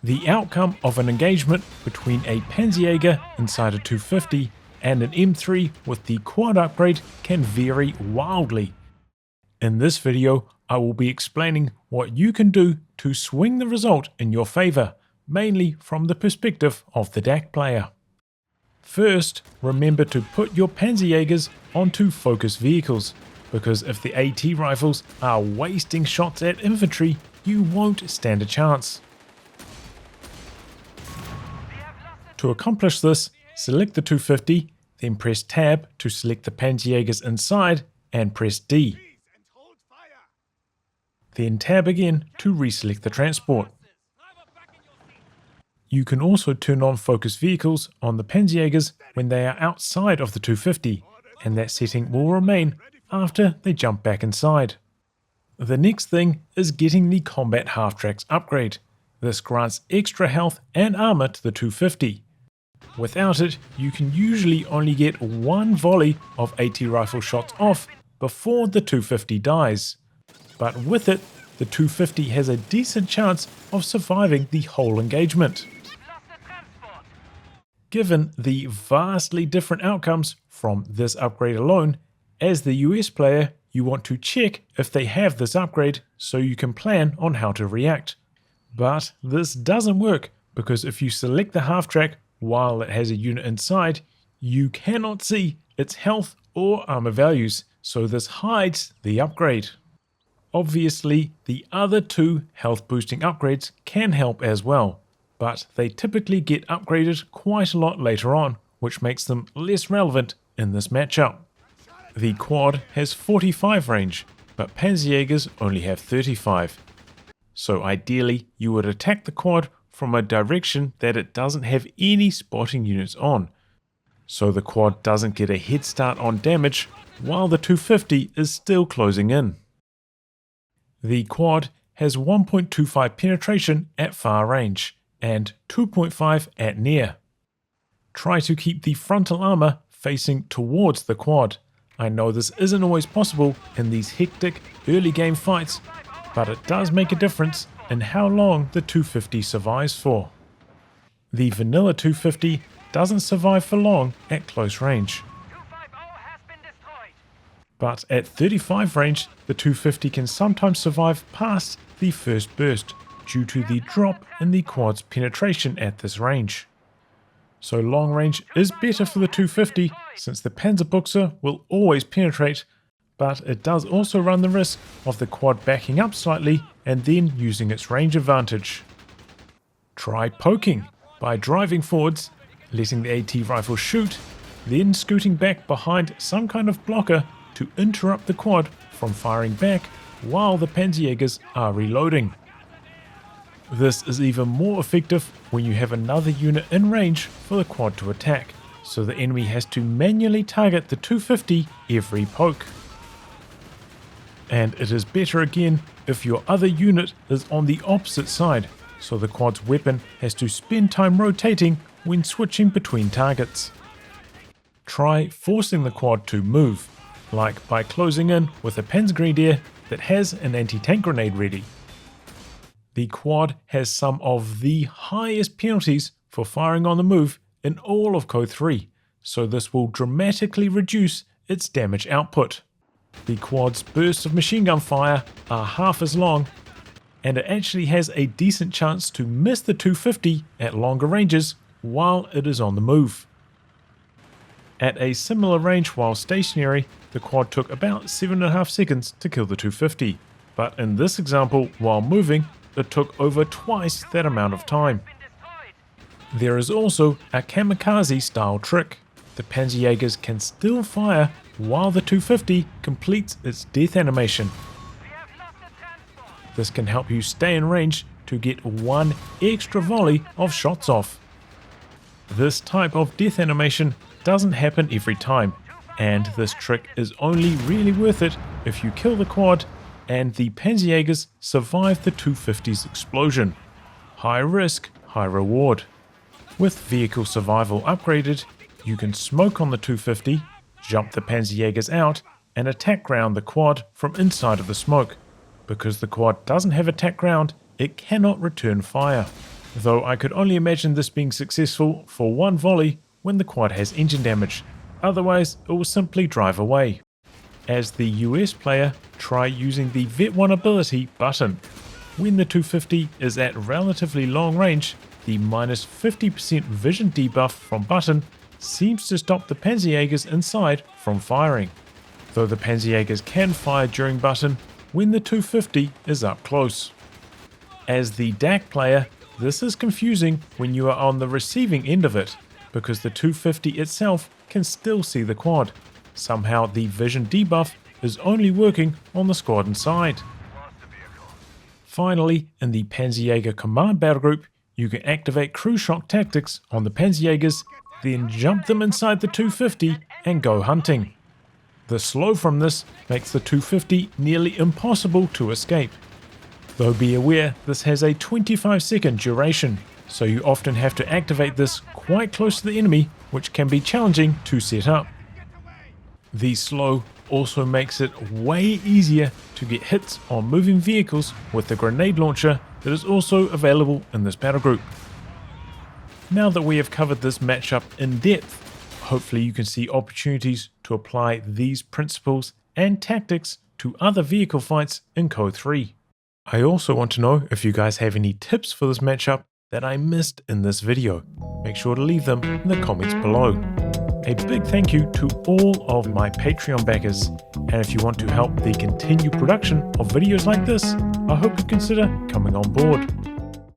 The outcome of an engagement between a Panzerjager inside a 250 and an M3 with the quad upgrade can vary wildly. In this video, I will be explaining what you can do to swing the result in your favor, mainly from the perspective of the DAC player. First, remember to put your Panzerjagers onto focus vehicles, because if the AT rifles are wasting shots at infantry, you won't stand a chance. To accomplish this, select the 250, then press Tab to select the Panzerjagers inside and press D. Then Tab again to reselect the transport. You can also turn on focus vehicles on the Panzerjagers when they are outside of the 250, and that setting will remain after they jump back inside. The next thing is getting the Combat Halftracks upgrade. This grants extra health and armor to the 250. Without it, you can usually only get one volley of AT rifle shots off before the 250 dies. But with it, the 250 has a decent chance of surviving the whole engagement. Given the vastly different outcomes from this upgrade alone, as the US player, you want to check if they have this upgrade so you can plan on how to react. But this doesn't work because if you select the half-track while it has a unit inside, you cannot see its health or armor values, so this hides the upgrade. Obviously, the other two health boosting upgrades can help as well, but they typically get upgraded quite a lot later on, which makes them less relevant in this matchup. The quad has 45 range, but Panzerjagers only have 35. So ideally, you would attack the quad from a direction that it doesn't have any spotting units on, so the quad doesn't get a head start on damage while the 250 is still closing in. The quad has 1.25 penetration at far range and 2.5 at near. Try to keep the frontal armor facing towards the quad. I know this isn't always possible in these hectic early game fights, but it does make a difference in how long the 250 survives for. The vanilla 250 doesn't survive for long at close range. But at 35 range, the 250 can sometimes survive past the first burst due to the drop in the quad's penetration at this range. So long range is better for the 250 since the Panzerbuchse will always penetrate, but it does also run the risk of the quad backing up slightly and then using its range advantage. Try poking by driving forwards, letting the AT rifle shoot, then scooting back behind some kind of blocker to interrupt the quad from firing back while the Panzerjagers are reloading. This is even more effective when you have another unit in range for the quad to attack, so the enemy has to manually target the 250 every poke. And it is better again if your other unit is on the opposite side, so the quad's weapon has to spend time rotating when switching between targets. Try forcing the quad to move, like by closing in with a Panzergrenadier that has an anti-tank grenade ready. The quad has some of the highest penalties for firing on the move in all of Code 3, so this will dramatically reduce its damage output. The quad's bursts of machine gun fire are half as long, and it actually has a decent chance to miss the 250 at longer ranges while it is on the move. At a similar range while stationary, the quad took about 7.5 seconds to kill the 250, but in this example, while moving, it took over twice that amount of time. There is also a kamikaze style trick. The Panzerjagers can still fire while the 250 completes its death animation. This can help you stay in range to get one extra volley of shots off. This type of death animation doesn't happen every time, and this trick is only really worth it if you kill the quad and the Panzerjagers survive the 250's explosion. High risk, high reward. With vehicle survival upgraded, you can smoke on the 250, jump the Panzerjagers out, and attack ground the quad from inside of the smoke. Because the quad doesn't have attack ground, it cannot return fire. though I could only imagine this being successful for one volley when the quad has engine damage, otherwise it will simply drive away. As the US player, try using the Vet 1 ability button. When the 250 is at relatively long range, the minus 50% vision debuff from button seems to stop the Panzerjagers inside from firing, though the Panzerjagers can fire during button when the 250 is up close. As the DAC player, this is confusing when you are on the receiving end of it, because the 250 itself can still see the quad. Somehow the vision debuff is only working on the squad inside. Finally, in the Panzerjager Kommand Battlegroup, you can activate crew shock tactics on the Panzerjagers, then jump them inside the 250 and go hunting. The slow from this makes the 250 nearly impossible to escape. Though be aware this has a 25-second duration, so you often have to activate this quite close to the enemy, which can be challenging to set up. The slow also makes it way easier to get hits on moving vehicles with the grenade launcher that is also available in this battle group. Now that we have covered this matchup in depth, hopefully you can see opportunities to apply these principles and tactics to other vehicle fights in Code 3. I also want to know if you guys have any tips for this matchup that I missed in this video. Make sure to leave them in the comments below. A big thank you to all of my Patreon backers, and if you want to help the continued production of videos like this, I hope you consider coming on board.